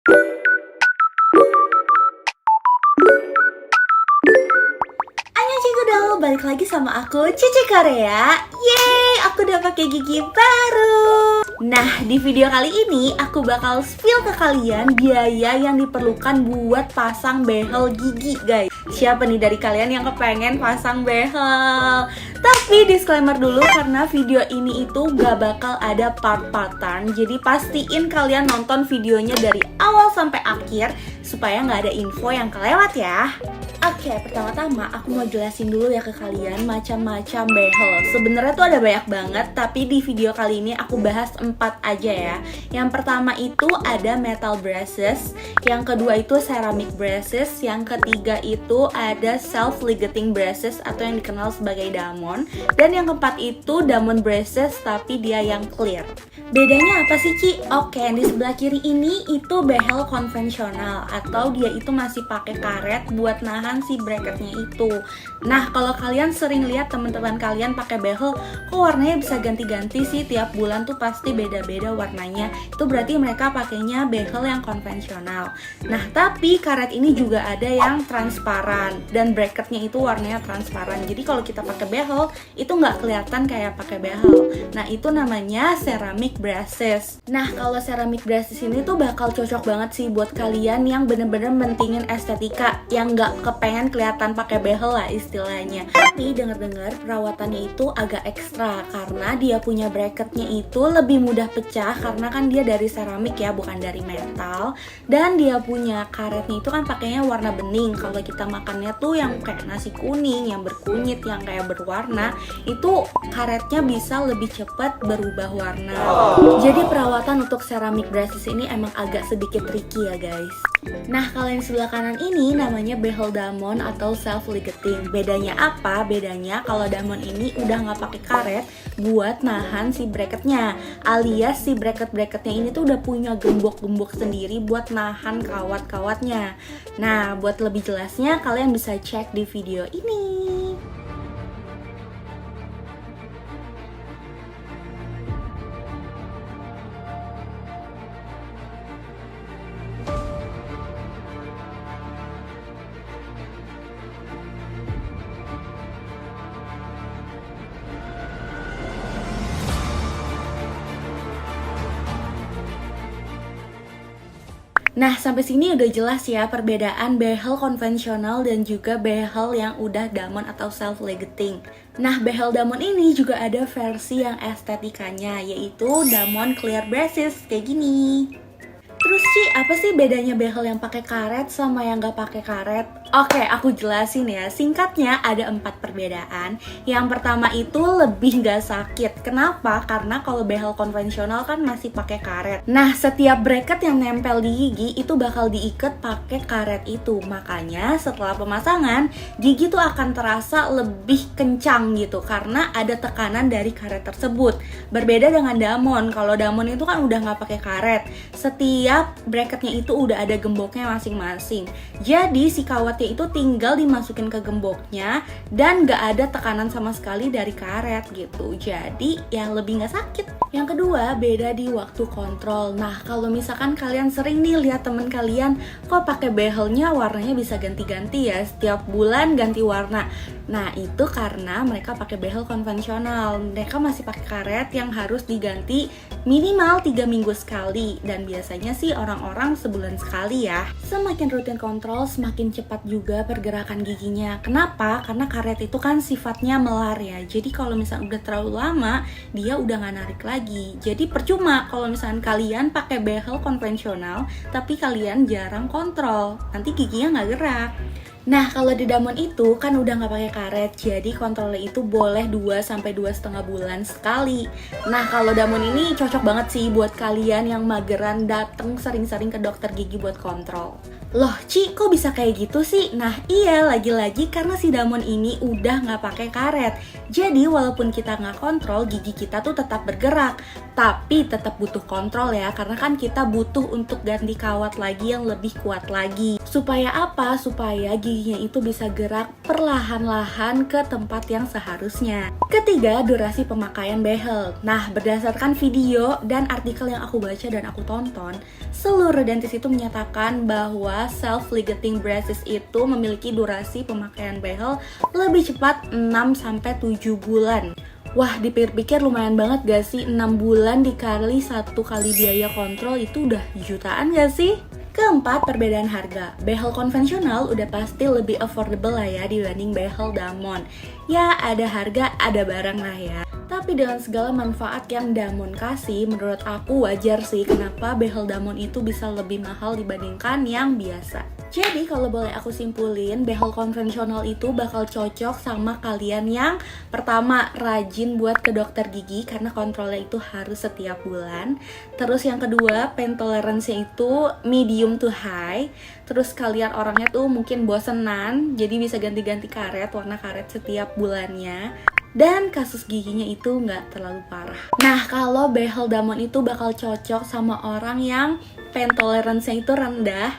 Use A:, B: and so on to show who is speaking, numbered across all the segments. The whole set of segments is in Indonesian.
A: Annyeonghaseyo, balik lagi sama aku Cici Korea. Yeay, aku udah pakai gigi baru. Nah, di video kali ini aku bakal spill ke kalian biaya yang diperlukan buat pasang behel gigi, guys. Siapa nih dari kalian yang kepengen pasang behel? Tapi disclaimer dulu karena video ini itu gak bakal ada part-partan. Jadi pastiin kalian nonton videonya dari awal sampai akhir supaya gak ada info yang kelewat ya. Oke, pertama-tama aku mau jelasin dulu ya ke kalian macam-macam behel. Sebenarnya tuh ada banyak banget, tapi di video kali ini aku bahas 4 aja ya. Yang pertama itu ada metal braces, yang kedua itu ceramic braces, yang ketiga itu ada self-ligating braces atau yang dikenal sebagai damon, dan yang keempat itu damon braces tapi dia yang clear. Bedanya apa sih, Ci? Oke, yang di sebelah kiri ini itu behel konvensional atau dia itu masih pakai karet buat nahan si bracketnya itu. Nah, kalau kalian sering lihat teman-teman kalian pakai behel, kok warnanya bisa ganti-ganti sih tiap bulan tuh pasti beda-beda warnanya. Itu berarti mereka pakainya behel yang konvensional. Nah, tapi karet ini juga ada yang transparan dan bracketnya itu warnanya transparan. Jadi kalau kita pakai behel itu nggak kelihatan kayak pakai behel. Nah, itu namanya ceramic braces. Nah, kalau ceramic braces ini tuh bakal cocok banget sih buat kalian yang bener-bener mentingin estetika, yang nggak kepengen kelihatan pakai behel lah istilahnya. Tapi dengar-dengar perawatannya itu agak ekstra karena dia punya bracketnya itu lebih mudah pecah karena kan dia dari seramik ya, bukan dari metal. Dan dia punya karetnya itu kan pakainya warna bening. Kalau kita makannya tuh yang kayak nasi kuning, yang berkunyit, yang kayak berwarna, itu karetnya bisa lebih cepat berubah warna. Jadi perawatan untuk ceramic braces ini emang agak sedikit tricky ya guys. Nah, kalau yang sebelah kanan ini namanya behel damon atau self-ligating. Bedanya apa? Bedanya kalau damon ini udah nggak pakai karet buat nahan si bracketnya, alias si bracket-bracketnya ini tuh udah punya gembok-gembok sendiri buat nahan kawat-kawatnya. Nah, buat lebih jelasnya kalian bisa cek di video ini. Nah, sampai sini udah jelas ya perbedaan behel konvensional dan juga behel yang udah damon atau self-ligating. Nah, behel damon ini juga ada versi yang estetikanya, yaitu damon clear braces kayak gini. Terus Ci, apa sih bedanya behel yang pakai karet sama yang nggak pakai karet? Oke, aku jelasin ya. Singkatnya ada 4 perbedaan. Yang pertama itu lebih nggak sakit. Kenapa? Karena kalau behel konvensional kan masih pakai karet. Nah, setiap bracket yang nempel di gigi itu bakal diikat pakai karet itu. Makanya setelah pemasangan, gigi tuh akan terasa lebih kencang gitu karena ada tekanan dari karet tersebut. Berbeda dengan damon. Kalau damon itu kan udah nggak pakai karet. Setiap bracketnya itu udah ada gemboknya masing-masing. Jadi si kawatnya itu tinggal dimasukin ke gemboknya dan gak ada tekanan sama sekali dari karet gitu. Jadi ya lebih gak sakit. Yang kedua, beda di waktu kontrol. Nah, kalau misalkan kalian sering nih lihat temen kalian kok pakai behelnya warnanya bisa ganti-ganti ya, setiap bulan ganti warna. Nah, itu karena mereka pakai behel konvensional. Mereka masih pakai karet yang harus diganti minimal 3 minggu sekali. Dan biasanya sih orang-orang sebulan sekali ya. Semakin rutin kontrol, semakin cepat juga pergerakan giginya. Kenapa? Karena karet itu kan sifatnya melar ya. Jadi kalau misalnya udah terlalu lama, dia udah gak narik lagi. Jadi percuma kalau misalnya kalian pakai behel konvensional, tapi kalian jarang kontrol. Nanti giginya gak gerak. Nah, kalau di damon itu kan udah nggak pakai karet, jadi kontrolnya itu boleh 2-2,5 bulan sekali. Nah, kalau damon ini cocok banget sih buat kalian yang mageran dateng sering-sering ke dokter gigi buat kontrol. Loh, Ci, kok bisa kayak gitu sih? Nah, iya, lagi-lagi karena si damon ini udah nggak pakai karet. Jadi, walaupun kita nggak kontrol, gigi kita tuh tetap bergerak. Tapi tetap butuh kontrol ya, karena kan kita butuh untuk ganti kawat lagi yang lebih kuat lagi. Supaya apa? Supaya gigi giginya itu bisa gerak perlahan-lahan ke tempat yang seharusnya. Ketiga, durasi pemakaian behel. Nah, berdasarkan video dan artikel yang aku baca dan aku tonton, seluruh dentis itu menyatakan bahwa self-ligating braces itu memiliki durasi pemakaian behel lebih cepat 6-7 bulan. Wah, dipikir-pikir lumayan banget gak sih? 6 bulan dikali 1 kali biaya kontrol itu udah jutaan gak sih? Keempat, perbedaan harga. Behel konvensional udah pasti lebih affordable lah ya dibanding behel Damon. Ya, ada harga, ada barang lah ya. Tapi dengan segala manfaat yang Damon kasih, menurut aku wajar sih kenapa behel Damon itu bisa lebih mahal dibandingkan yang biasa. Jadi kalau boleh aku simpulin, behel konvensional itu bakal cocok sama kalian yang pertama rajin buat ke dokter gigi karena kontrolnya itu harus setiap bulan. Terus yang kedua, pain tolerance-nya itu medium to high. Terus kalian orangnya tuh mungkin bosenan, jadi bisa ganti-ganti karet, warna karet setiap bulannya. Dan kasus giginya itu nggak terlalu parah. Nah, kalau behel Damon itu bakal cocok sama orang yang pain tolerance-nya itu rendah.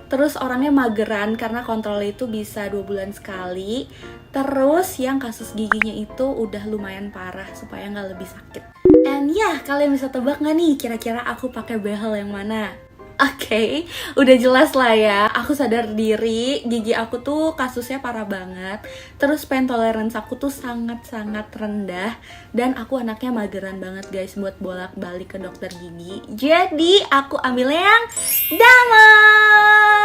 A: Terus orangnya mageran karena kontrolnya itu bisa 2 bulan sekali. Terus yang kasus giginya itu udah lumayan parah supaya nggak lebih sakit. And ya, kalian bisa tebak nggak nih kira-kira aku pakai behel yang mana? Oke, udah jelas lah ya. Aku sadar diri, gigi aku tuh kasusnya parah banget. Terus pain tolerance aku tuh sangat-sangat rendah. Dan aku anaknya mageran banget guys buat bolak-balik ke dokter gigi. Jadi aku ambilnya yang Damon.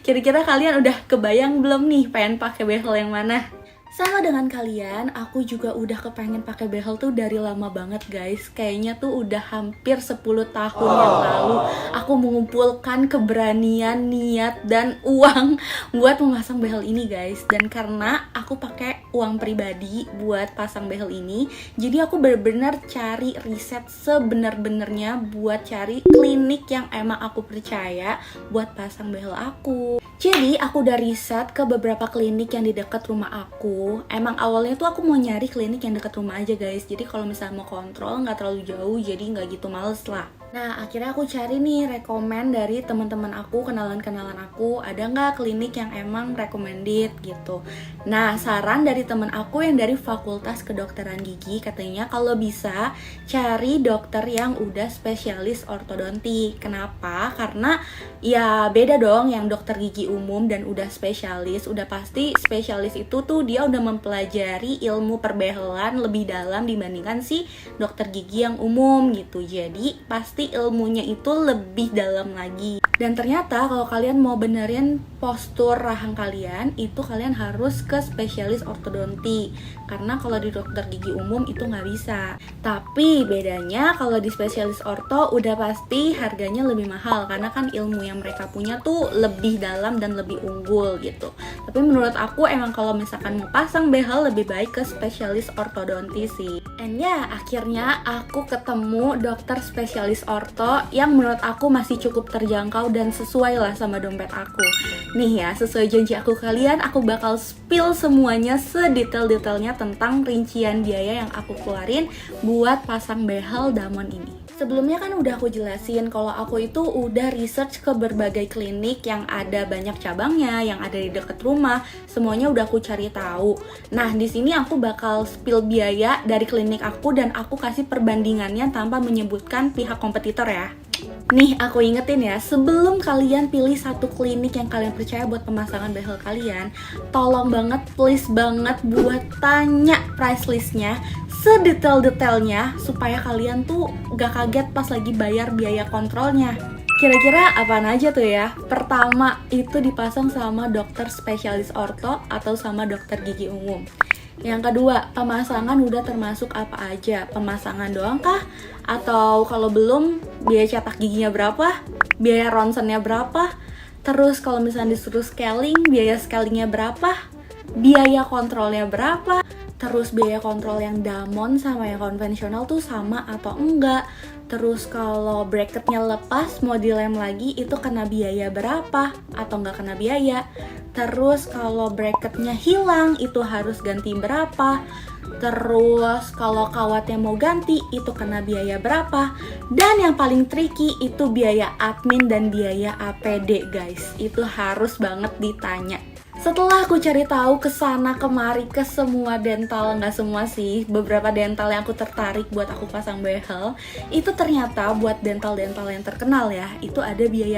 A: Kira-kira kalian udah kebayang belum nih pengen pakai behel yang mana? Sama dengan kalian, aku juga udah kepengen pakai behel tuh dari lama banget guys. Kayaknya tuh udah hampir 10 tahun yang lalu aku mengumpulkan keberanian, niat, dan uang buat memasang behel ini guys. Dan karena aku pakai uang pribadi buat pasang behel ini, jadi aku bener-bener cari riset sebenar-benarnya buat cari klinik yang emang aku percaya buat pasang behel aku. Jadi aku udah riset ke beberapa klinik yang di dekat rumah aku. Emang awalnya tuh aku mau nyari klinik yang dekat rumah aja guys. Jadi kalau misalnya mau kontrol nggak terlalu jauh, jadi nggak gitu males lah. Nah, akhirnya aku cari nih rekomen dari teman-teman aku, kenalan-kenalan aku, ada nggak klinik yang emang recommended gitu. Nah, saran dari teman aku yang dari Fakultas Kedokteran Gigi, katanya kalau bisa cari dokter yang udah spesialis ortodonti. Kenapa? Karena ya beda dong yang dokter gigi umum dan udah spesialis. Udah pasti spesialis itu tuh dia udah mempelajari ilmu perbehelan lebih dalam dibandingkan si dokter gigi yang umum gitu. Jadi pasti ilmunya itu lebih dalam lagi. Dan ternyata kalau kalian mau benerin postur rahang kalian, itu kalian harus ke spesialis ortodonti. Karena kalau di dokter gigi umum itu nggak bisa. Tapi bedanya kalau di spesialis orto udah pasti harganya lebih mahal. Karena kan ilmu yang mereka punya tuh lebih dalam dan lebih unggul gitu. Tapi menurut aku emang kalau misalkan mau pasang behel lebih baik ke spesialis ortodonti sih. And ya, akhirnya aku ketemu dokter spesialis orto yang menurut aku masih cukup terjangkau dan sesuai lah sama dompet aku. Nih ya, sesuai janji aku kalian, aku bakal spill semuanya sedetail-detailnya tentang rincian biaya yang aku keluarin buat pasang behel Damon ini. Sebelumnya kan udah aku jelasin kalau aku itu udah research ke berbagai klinik yang ada banyak cabangnya, yang ada di deket rumah, semuanya udah aku cari tahu. Nah, di sini aku bakal spill biaya dari klinik aku dan aku kasih perbandingannya tanpa menyebutkan pihak kompetitor ya. Nih, aku ingetin ya, sebelum kalian pilih satu klinik yang kalian percaya buat pemasangan behel kalian, tolong banget, please banget buat tanya price listnya sedetail-detailnya supaya kalian tuh gak kaget pas lagi bayar biaya kontrolnya. Kira-kira apaan aja tuh ya? Pertama, itu dipasang sama dokter spesialis orto atau sama dokter gigi umum. Yang kedua, pemasangan udah termasuk apa aja? Pemasangan doang kah? Atau kalau belum, biaya cetak giginya berapa? Biaya ronsennya berapa? Terus kalau misalnya disuruh scaling, biaya scalingnya berapa? Biaya kontrolnya berapa? Terus biaya kontrol yang Damon sama yang konvensional tuh sama atau enggak? Terus kalau bracketnya lepas mau dilem lagi itu kena biaya berapa atau enggak kena biaya? Terus kalau bracketnya hilang itu harus ganti berapa? Terus kalau kawatnya mau ganti itu kena biaya berapa? Dan yang paling tricky itu biaya admin dan biaya APD guys. Itu harus banget ditanya. Setelah aku cari tahu ke sana kemari ke semua dental, nggak semua sih, beberapa dental yang aku tertarik buat aku pasang behel, itu ternyata buat dental-dental yang terkenal ya, itu ada biaya